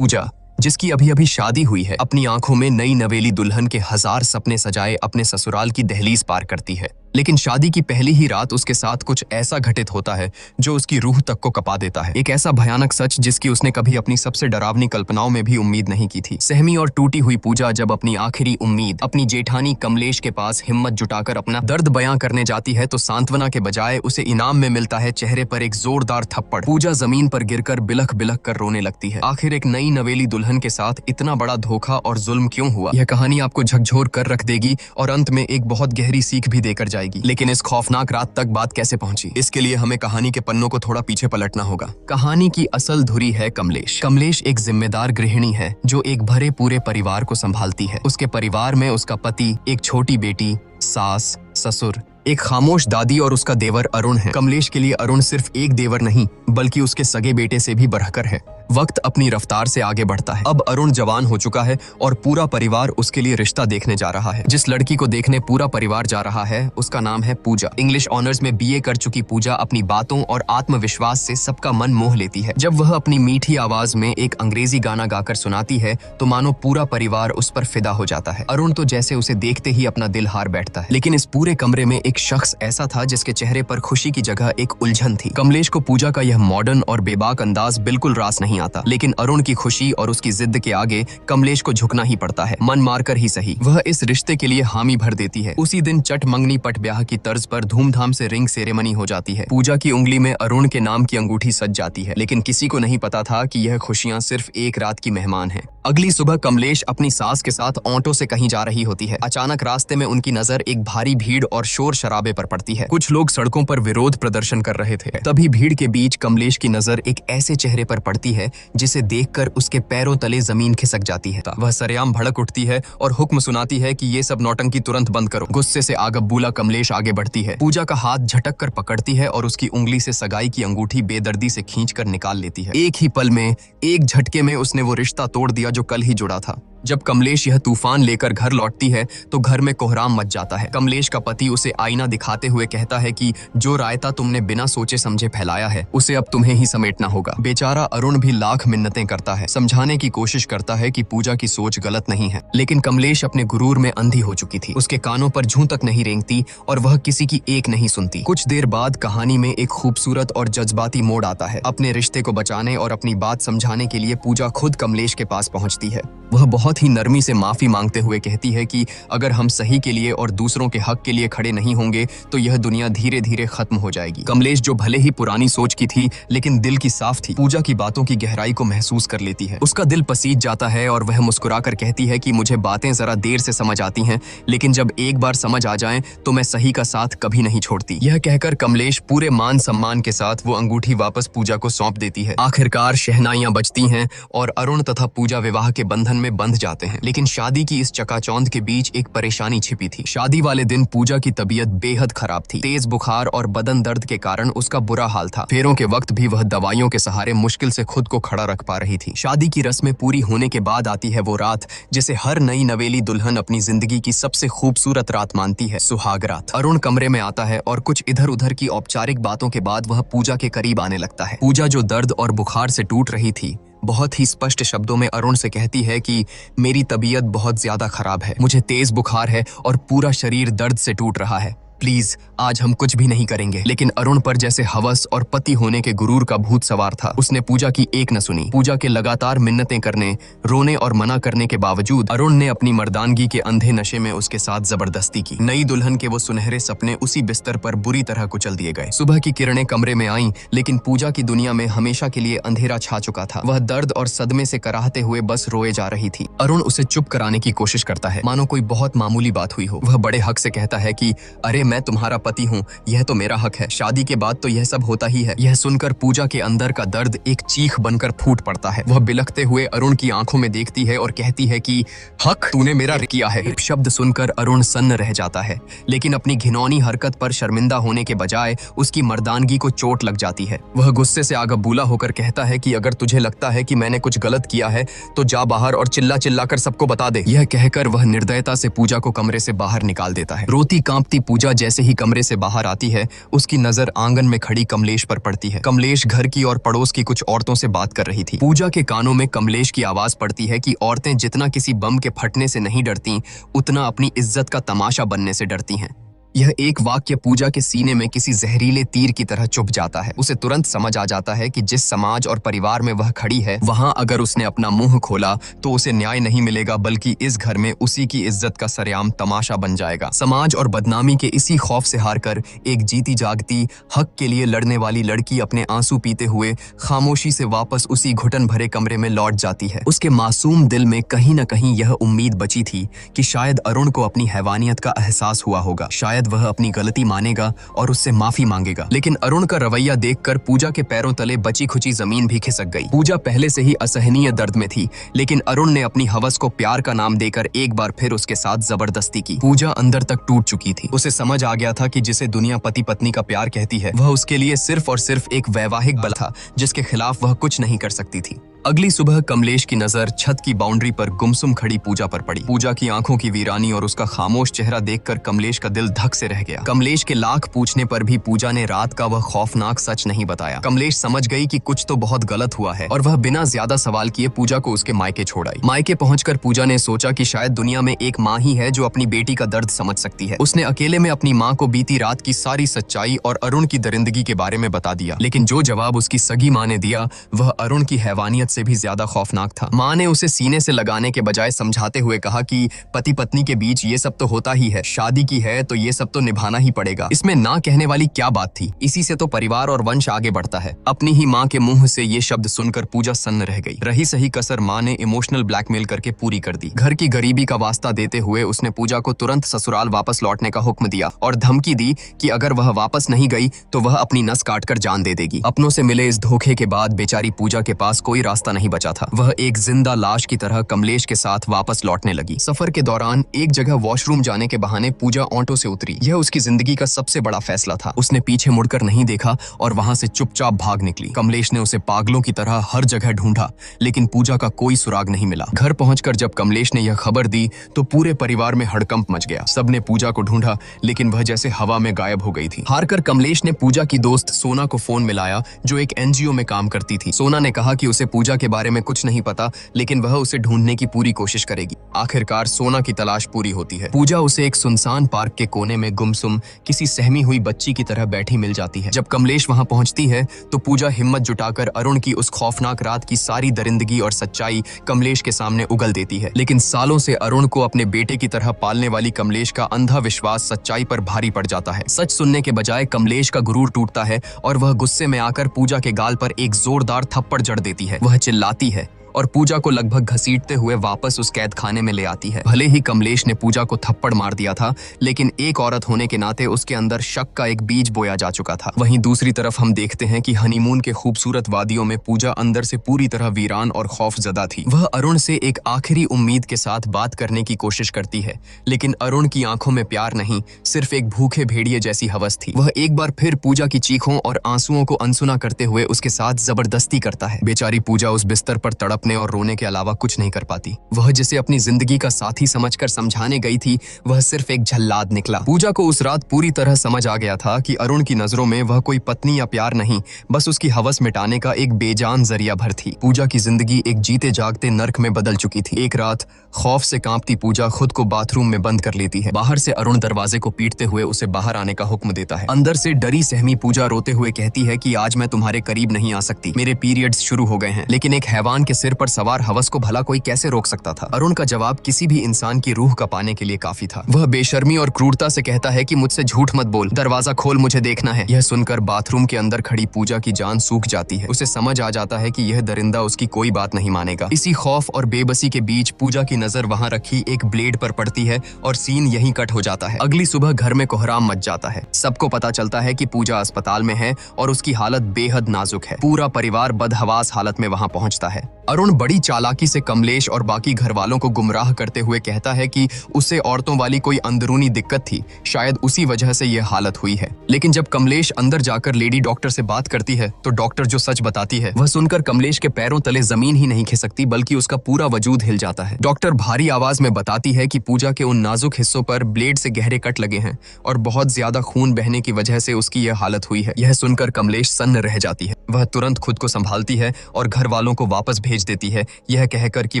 पूजा, जिसकी अभी अभी शादी हुई है, अपनी आंखों में नई नवेली दुल्हन के हजार सपने सजाए अपने ससुराल की दहलीज पार करती है। लेकिन शादी की पहली ही रात उसके साथ कुछ ऐसा घटित होता है जो उसकी रूह तक को कपा देता है। एक ऐसा भयानक सच जिसकी उसने कभी अपनी सबसे डरावनी कल्पनाओं में भी उम्मीद नहीं की थी। सहमी और टूटी हुई पूजा जब अपनी आखिरी उम्मीद अपनी जेठानी कमलेश के पास हिम्मत जुटाकर अपना दर्द बयां करने जाती है तो सांत्वना के बजाय उसे इनाम में मिलता है चेहरे पर एक जोरदार थप्पड़। पूजा जमीन पर गिरकर बिलख बिलख कर रोने लगती है। आखिर एक नई नवेली दुल्हन के साथ इतना बड़ा धोखा और जुल्म क्यों हुआ? यह कहानी आपको झकझोर कर रख देगी और अंत में एक बहुत गहरी सीख भी देकर जाएगी। लेकिन इस खौफनाक रात तक बात कैसे पहुंची, इसके लिए हमें कहानी के पन्नों को थोड़ा पीछे पलटना होगा। कहानी की असल धुरी है कमलेश। कमलेश एक जिम्मेदार गृहिणी है जो एक भरे पूरे परिवार को संभालती है। उसके परिवार में उसका पति, एक छोटी बेटी, सास, ससुर, एक खामोश दादी और उसका देवर अरुण है। कमलेश के लिए अरुण सिर्फ एक देवर नहीं बल्कि उसके सगे बेटे से भी बढ़कर है। वक्त अपनी रफ्तार से आगे बढ़ता है। अब अरुण जवान हो चुका है और पूरा परिवार उसके लिए रिश्ता देखने जा रहा है। जिस लड़की को देखने पूरा परिवार जा रहा है उसका नाम है पूजा। इंग्लिश ऑनर्स में बीए कर चुकी पूजा अपनी बातों और आत्मविश्वास से सबका मन मोह लेती है। जब वह अपनी मीठी आवाज में एक अंग्रेजी गाना गाकर सुनाती है तो मानो पूरा परिवार उस पर फिदा हो जाता है। अरुण तो जैसे उसे देखते ही अपना दिल हार बैठता है। लेकिन इस पूरे कमरे में एक शख्स ऐसा था जिसके चेहरे पर खुशी की जगह एक उलझन थी। कमलेश को पूजा का यह मॉडर्न और बेबाक अंदाज बिल्कुल रास नहीं आता, लेकिन अरुण की खुशी और उसकी जिद के आगे कमलेश को झुकना ही पड़ता है। मन मारकर ही सही वह इस रिश्ते के लिए हामी भर देती है। उसी दिन चट मंगनी पट ब्याह की तर्ज पर धूमधाम से रिंग सेरेमनी हो जाती है। पूजा की उंगली में अरुण के नाम की अंगूठी सज जाती है, लेकिन किसी को नहीं पता था कि यह खुशियां सिर्फ एक रात की मेहमान हैं। अगली सुबह कमलेश अपनी सास के साथ ऑटो से कहीं जा रही होती है। अचानक रास्ते में उनकी नजर एक भारी भीड़ और शोर शराबे पर पड़ती है। कुछ लोग सड़कों पर विरोध प्रदर्शन कर रहे थे। तभी भीड़ के बीच कमलेश की नजर एक ऐसे चेहरे पर पड़ती है जिसे देखकर उसके पैरों तले जमीन खिसक जाती है। वह सरेआम भड़क उठती है और हुक्म सुनाती है कि ये सब नौटंकी तुरंत बंद करो। गुस्से से आगबूला कमलेश आगे बढ़ती है। पूजा का हाथ झटक कर पकड़ती है और उसकी उंगली से सगाई की अंगूठी बेदर्दी से खींचकर निकाल लेती है। एक ही पल में, एक झटके में उसने वो रिश्ता तोड़ दिया जो कल ही जुड़ा था। जब कमलेश यह तूफान लेकर घर लौटती है तो घर में कोहराम मच जाता है। कमलेश का पति उसे आईना दिखाते हुए कहता है कि जो रायता तुमने बिना सोचे समझे फैलाया है उसे अब तुम्हें ही समेटना होगा। बेचारा अरुण भी लाख मिन्नतें करता है, समझाने की कोशिश करता है कि पूजा की सोच गलत नहीं है, लेकिन कमलेश अपने गुरूर में अंधी हो चुकी थी। उसके कानों पर जूं तक नहीं रेंगती और वह किसी की एक नहीं सुनती। कुछ देर बाद कहानी में एक खूबसूरत और जज्बाती मोड़ आता है। अपने रिश्ते को बचाने और अपनी बात समझाने के लिए पूजा खुद कमलेश के पास पहुंचती है। वह बहुत ही नरमी से माफी मांगते हुए कहती है कि अगर हम सही के लिए और दूसरों के हक के लिए खड़े नहीं होंगे तो यह दुनिया धीरे धीरे खत्म हो जाएगी। कमलेश जो भले ही पुरानी सोच की थी लेकिन दिल की साफ थी, पूजा की बातों की गहराई को महसूस कर लेती है। उसका दिल पसीज जाता है और वह मुस्कुराकर कहती है कि मुझे बातें जरा देर से समझ आती हैं, लेकिन जब एक बार समझ आ जाएं तो मैं सही का साथ कभी नहीं छोड़ती। यह कहकर कमलेश पूरे मान सम्मान के साथ वो अंगूठी वापस पूजा को सौंप देती है। आखिरकार शहनाइयां बजती हैं और अरुण तथा पूजा विवाह के बंधन में बंध जाते हैं। लेकिन शादी की इस चकाचौंध के बीच एक परेशानी छिपी थी। शादी वाले दिन पूजा की तबीयत बेहद खराब थी। तेज बुखार और बदन दर्द के कारण उसका बुरा हाल था। फेरों के वक्त भी वह दवाइयों के सहारे मुश्किल से खुद को खड़ा रख पा रही थी। शादी की रस्में पूरी होने के बाद आती है वो रात जिसे हर नई नवेली दुल्हन अपनी जिंदगी की सबसे खूबसूरत रात मानती है, सुहाग रात। अरुण कमरे में आता है और कुछ इधर उधर की औपचारिक बातों के बाद वह पूजा के करीब आने लगता है। पूजा जो दर्द और बुखार से टूट रही थी बहुत ही स्पष्ट शब्दों में अरुण से कहती है कि मेरी तबीयत बहुत ज्यादा खराब है, मुझे तेज बुखार है और पूरा शरीर दर्द से टूट रहा है। प्लीज आज हम कुछ भी नहीं करेंगे। लेकिन अरुण पर जैसे हवस और पति होने के गुरूर का भूत सवार था। उसने पूजा की एक न सुनी। पूजा के लगातार मिन्नतें करने, रोने और मना करने के बावजूद अरुण ने अपनी मर्दानगी के अंधे नशे में उसके साथ जबरदस्ती की। नई दुल्हन के वो सुनहरे सपने उसी बिस्तर पर बुरी तरह कुचल दिए गए। सुबह की किरणें कमरे में आईं, लेकिन पूजा की दुनिया में हमेशा के लिए अंधेरा छा चुका था। वह दर्द और सदमे से कराहते हुए बस रोए जा रही थी। अरुण उसे चुप कराने की कोशिश करता है, मानो कोई बहुत मामूली बात हुई हो। वह बड़े हक से कहता है कि अरे मैं तुम्हारा पति हूँ, यह तो मेरा हक है। शादी के बाद तो यह सब होता ही है। यह सुनकर पूजा के अंदर का दर्द एक चीख बनकर फूट पड़ता है। वह बिलखते हुए अरुण की आंखों में देखती है और कहती है कि हक तूने मेरा किया है। शब्द सुनकर अरुण सन्न रह जाता है, लेकिन अपनी घिनौनी हरकत पर शर्मिंदा होने के बजाय उसकी मर्दानगी को चोट लग जाती है। वह गुस्से से आगबूला होकर कहता है कि अगर तुझे लगता है कि मैंने कुछ गलत किया है तो जा बाहर और चिल्ला चिल्लाकर सबको बता दे। यह कहकर वह निर्दयता से पूजा को कमरे से बाहर निकाल देता है। रोती कांपती पूजा जैसे ही कमरे से बाहर आती है, उसकी नजर आंगन में खड़ी कमलेश पर पड़ती है। कमलेश घर की और पड़ोस की कुछ औरतों से बात कर रही थी। पूजा के कानों में कमलेश की आवाज पड़ती है कि औरतें जितना किसी बम के फटने से नहीं डरती, उतना अपनी इज्जत का तमाशा बनने से डरती हैं। यह एक वाक्य पूजा के सीने में किसी जहरीले तीर की तरह चुभ जाता है। उसे तुरंत समझ आ जाता है कि जिस समाज और परिवार में वह खड़ी है, वहां अगर उसने अपना मुंह खोला तो उसे न्याय नहीं मिलेगा, बल्कि इस घर में उसी की इज्जत का सरेआम तमाशा बन जाएगा। समाज और बदनामी के इसी खौफ से हारकर एक जीती जागती हक के लिए लड़ने वाली लड़की अपने आंसू पीते हुए खामोशी से वापस उसी घुटन भरे कमरे में लौट जाती है। उसके मासूम दिल में कहीं न कहीं यह उम्मीद बची थी कि शायद अरुण को अपनी हैवानियत का एहसास हुआ होगा, शायद वह अपनी गलती मानेगा और उससे माफी मांगेगा। लेकिन अरुण का रवैया देखकर पूजा के पैरों तले बची खुची जमीन भी खिसक गई। पूजा पहले से ही असहनीय दर्द में थी, लेकिन अरुण ने अपनी हवस को प्यार का नाम देकर एक बार फिर उसके साथ जबरदस्ती की। पूजा अंदर तक टूट चुकी थी। उसे समझ आ गया था कि जिसे दुनिया पति पत्नी का प्यार कहती है, वह उसके लिए सिर्फ और सिर्फ एक वैवाहिक बल था, जिसके खिलाफ वह कुछ नहीं कर सकती थी। अगली सुबह कमलेश की नजर छत की बाउंड्री पर गुमसुम खड़ी पूजा पर पड़ी। पूजा की आंखों की वीरानी और उसका खामोश चेहरा देखकर कमलेश का दिल धक से रह गया। कमलेश के लाख पूछने पर भी पूजा ने रात का वह खौफनाक सच नहीं बताया। कमलेश समझ गई कि कुछ तो बहुत गलत हुआ है और वह बिना ज्यादा सवाल किए पूजा को उसके मायके छोड़ आई। मायके पहुंचकर पूजा ने सोचा कि शायद दुनिया में एक माँ ही है जो अपनी बेटी का दर्द समझ सकती है। उसने अकेले में अपनी माँ को बीती रात की सारी सच्चाई और अरुण की दरिंदगी के बारे में बता दिया। लेकिन जो जवाब उसकी सगी माँ ने दिया, वह अरुण की हैवानियत से भी ज्यादा खौफनाक था। माँ ने उसे सीने से लगाने के बजाय समझाते हुए कहा कि पति पत्नी के बीच ये सब तो होता ही है, शादी की है तो ये सब तो निभाना ही पड़ेगा। इसमें ना कहने वाली क्या बात थी? इसी से तो परिवार और वंश आगे बढ़ता है। अपनी ही माँ के मुंह से ये शब्द सुनकर पूजा सन्न रह गई। रही सही कसर माँ ने इमोशनल ब्लैकमेल करके पूरी कर दी। घर की गरीबी का वास्ता देते हुए उसने पूजा को तुरंत ससुराल वापस लौटने का हुक्म दिया और धमकी दी कि अगर वह वापस नहीं गई तो वह अपनी नस काटकर जान दे देगी। अपनों से मिले इस धोखे के बाद बेचारी पूजा के पास कोई रास्ता नहीं बचा था। वह एक जिंदा लाश की तरह कमलेश के साथ वापस लौटने लगी। सफर के दौरान एक जगह वॉशरूम जाने के बहाने पूजा ऑटो से उतरी। यह उसकी जिंदगी का सबसे बड़ा फैसला था। उसने पीछे मुड़कर नहीं देखा और वहां से चुपचाप भाग निकली। कमलेश ने उसे पागलों की तरह हर जगह ढूंढा, लेकिन पूजा का कोई सुराग नहीं मिला। घर पहुंचकर जब कमलेश ने यह खबर दी तो पूरे परिवार में हड़कंप मच गया। सबने पूजा को ढूंढा, लेकिन वह जैसे हवा में गायब हो गई थी। हारकर कमलेश ने पूजा की दोस्त सोना को फोन मिलाया, जो एक एनजीओ में काम करती थी। सोना ने कहा कि उसे पूजा के बारे में कुछ नहीं पता, लेकिन वह उसे ढूंढने की पूरी कोशिश करेगी। आखिरकार सोना की तलाश पूरी होती है। पूजा उसे एक सुनसान पार्क के कोने में गुमसुम किसी सहमी हुई बच्ची की तरह बैठी मिल जाती है। जब कमलेश वहां पहुंचती है तो पूजा हिम्मत जुटाकर अरुण की उस खौफनाक रात की सारी दरिंदगी और सच्चाई कमलेश के सामने उगल देती है। लेकिन सालों से अरुण को अपने बेटे की तरह पालने वाली कमलेश का अंधा विश्वास सच्चाई पर भारी पड़ जाता है। सच सुनने के बजाय कमलेश का गुरूर टूटता है और वह गुस्से में आकर पूजा के गाल पर एक जोरदार थप्पड़ जड़ देती है। वह चिल्लाती है और पूजा को लगभग घसीटते हुए वापस उस कैद खाने में ले आती है। भले ही कमलेश ने पूजा को थप्पड़ मार दिया था, लेकिन एक औरत होने के नाते उसके अंदर शक का एक बीज बोया जा चुका था। वहीं दूसरी तरफ हम देखते हैं कि हनीमून के खूबसूरत वादियों में पूजा अंदर से पूरी तरह वीरान और खौफजदा थी। वह अरुण से एक आखिरी उम्मीद के साथ बात करने की कोशिश करती है, लेकिन अरुण की आंखों में प्यार नहीं, सिर्फ एक भूखे भेड़िए जैसी हवस थी। वह एक बार फिर पूजा की चीखों और आंसुओं को अनसुना करते हुए उसके साथ जबरदस्ती करता है। बेचारी पूजा उस बिस्तर पर तड़पने और रोने के अलावा कुछ नहीं कर पाती। वह जिसे अपनी जिंदगी का साथी समझकर समझाने गई थी, वह सिर्फ एक झल्लाद निकला। पूजा को उस रात पूरी तरह समझ आ गया था कि अरुण की नजरों में वह कोई पत्नी या प्यार नहीं, बस उसकी हवस मिटाने का एक बेजान जरिया भर थी। पूजा की जिंदगी एक जीते जागते नर्क में बदल चुकी थी। एक रात खौफ से कांपती पूजा खुद को बाथरूम में बंद कर लेती है। बाहर से अरुण दरवाजे को पीटते हुए उसे बाहर आने का हुक्म देता है। अंदर से डरी सहमी पूजा रोते हुए कहती है कि आज मैं तुम्हारे करीब नहीं आ सकती, मेरे पीरियड्स शुरू हो गए हैं। लेकिन एक हैवान के सिर पर सवार हवस को भला कोई कैसे रोक सकता था? अरुण का जवाब किसी भी इंसान की रूह का पाने के लिए काफी था। वह बेशर्मी और क्रूरता से कहता है कि मुझसे झूठ मत बोल, दरवाजा खोल, मुझे देखना है। यह सुनकर बाथरूम के अंदर खड़ी पूजा की जान सूख जाती है। उसे समझ आ जाता है कि यह दरिंदा उसकी कोई बात नहीं मानेगा। इसी खौफ और बेबसी के बीच पूजा की नजर वहां रखी एक ब्लेड पर पड़ती है और सीन यहीं कट हो जाता है। अगली सुबह घर में कोहराम मच जाता है। सबको पता चलता है कि पूजा अस्पताल में है और उसकी हालत बेहद नाजुक है। पूरा परिवार बदहवास हालत में वहां पहुंचता है। अरुण अरुण बड़ी चालाकी से कमलेश और बाकी घर वालों को गुमराह करते हुए कहता है कि उसे औरतों वाली कोई अंदरूनी दिक्कत थी, शायद उसी वजह से यह हालत हुई है। लेकिन जब कमलेश अंदर जाकर लेडी डॉक्टर से बात करती है तो डॉक्टर जो सच बताती है वह सुनकर कमलेश के पैरों तले जमीन ही नहीं खिसकती बल्कि उसका पूरा वजूद हिल जाता है। डॉक्टर भारी आवाज में बताती है कि पूजा के उन नाजुक हिस्सों पर ब्लेड से गहरे कट लगे हैं और बहुत ज्यादा खून बहने की वजह से उसकी यह हालत हुई है। यह सुनकर कमलेश सन्न रह जाती है। वह तुरंत खुद को संभालती है और घर वालों को वापस भेज देती है, यह कहकर कि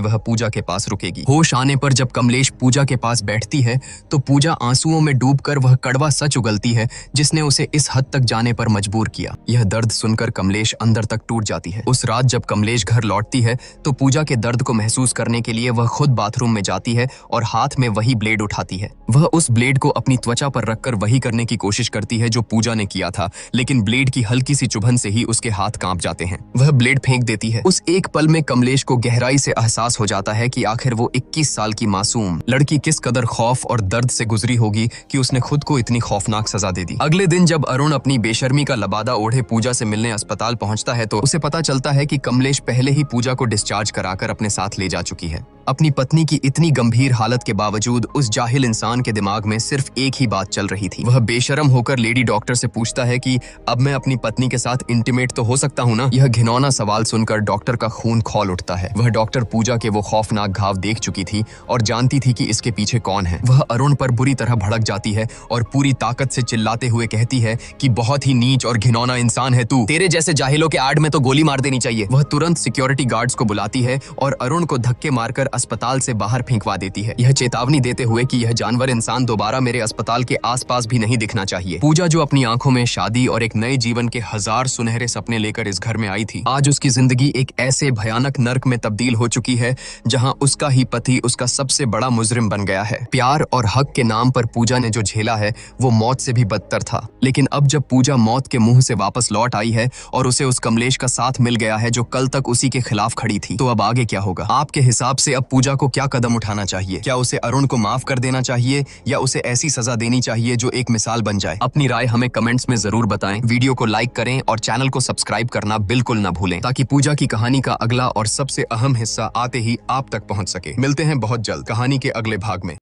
वह पूजा के पास रुकेगी। होश आने पर जब कमलेश पूजा के पास बैठती है तो पूजा आंसुओं में डूबकर वह कड़वा सच उगलती है जिसने उसे इस हद तक जाने पर मजबूर किया। यह दर्द सुनकर कमलेश अंदर तक टूट जाती है। उस रात जब कमलेश घर लौटती है तो पूजा के दर्द को महसूस करने के लिए वह खुद बाथरूम में जाती है और हाथ में वही ब्लेड उठाती है। वह उस ब्लेड को अपनी त्वचा पर रखकर वही करने की कोशिश करती है जो पूजा ने किया था, लेकिन ब्लेड की हल्की सी चुभन से ही उसके हाथ कांप जाते हैं। वह ब्लेड फेंक देती है। उस एक पल में कमलेश को गहराई से एहसास हो जाता है कि आखिर वो 21 साल की मासूम लड़की किस कदर खौफ और दर्द से गुजरी होगी कि उसने खुद को इतनी खौफनाक सजा दे दी। अगले दिन जब अरुण अपनी बेशर्मी का लबादा ओढ़े पूजा से मिलने अस्पताल पहुंचता है तो उसे पता चलता है कि कमलेश पहले ही पूजा को डिस्चार्ज कराकर अपने साथ ले जा चुकी है। अपनी पत्नी की इतनी गंभीर हालत के बावजूद उस जाहिल इंसान के दिमाग में सिर्फ एक ही बात चल रही थी। वह बेशरम होकर लेडी डॉक्टर से पूछता है कि अब मैं अपनी पत्नी के साथ इंटीमेट तो हो सकता हूँ ना? यह घिनौना सवाल सुनकर डॉक्टर का खून खौल उठता है। वह डॉक्टर पूजा के वो खौफनाक घाव देख चुकी थी और जानती थी कि इसके पीछे कौन है। वह अरुण पर बुरी तरह भड़क जाती है और पूरी ताकत से चिल्लाते हुए कहती है कि बहुत ही नीच और घिनौना इंसान है तू, तेरे जैसे जाहिलों के आड़ में तो गोली मार देनी चाहिए। वह तुरंत सिक्योरिटी गार्ड्स को बुलाती है और अरुण को धक्के मारकर अस्पताल से बाहर फेंकवा देती है, यह चेतावनी देते हुए कि यह जानवर इंसान दोबारा मेरे अस्पताल के आसपास भी नहीं दिखना चाहिए। पूजा जो अपनी आंखों में शादी और एक नए जीवन के 1000 सुनहरे सपने लेकर इस घर में आई थी, आज उसकी जिंदगी एक ऐसे भयानक नर्क में तब्दील हो चुकी है जहां उसका ही पति उसका सबसे बड़ा मुजरिम बन गया है। प्यार और हक के नाम पर पूजा ने जो झेला है वो मौत से भी बदतर था, लेकिन अब जब पूजा मौत के मुंह से वापस लौट आई है और उसे उस कमलेश का साथ मिल गया है जो कल तक उसी के खिलाफ खड़ी थी, तो अब आगे क्या होगा? आपके हिसाब से अब पूजा को क्या कदम उठाना चाहिए? क्या उसे अरुण को माफ कर देना चाहिए या उसे ऐसी सजा देनी चाहिए जो एक मिसाल बन जाए? अपनी राय हमें कमेंट्स में जरूर बताएं। वीडियो को लाइक करें और चैनल को सब्सक्राइब करना बिल्कुल न भूलें ताकि पूजा की कहानी का अगला और सबसे अहम हिस्सा आते ही आप तक पहुंच सके। मिलते हैं बहुत जल्द कहानी के अगले भाग में।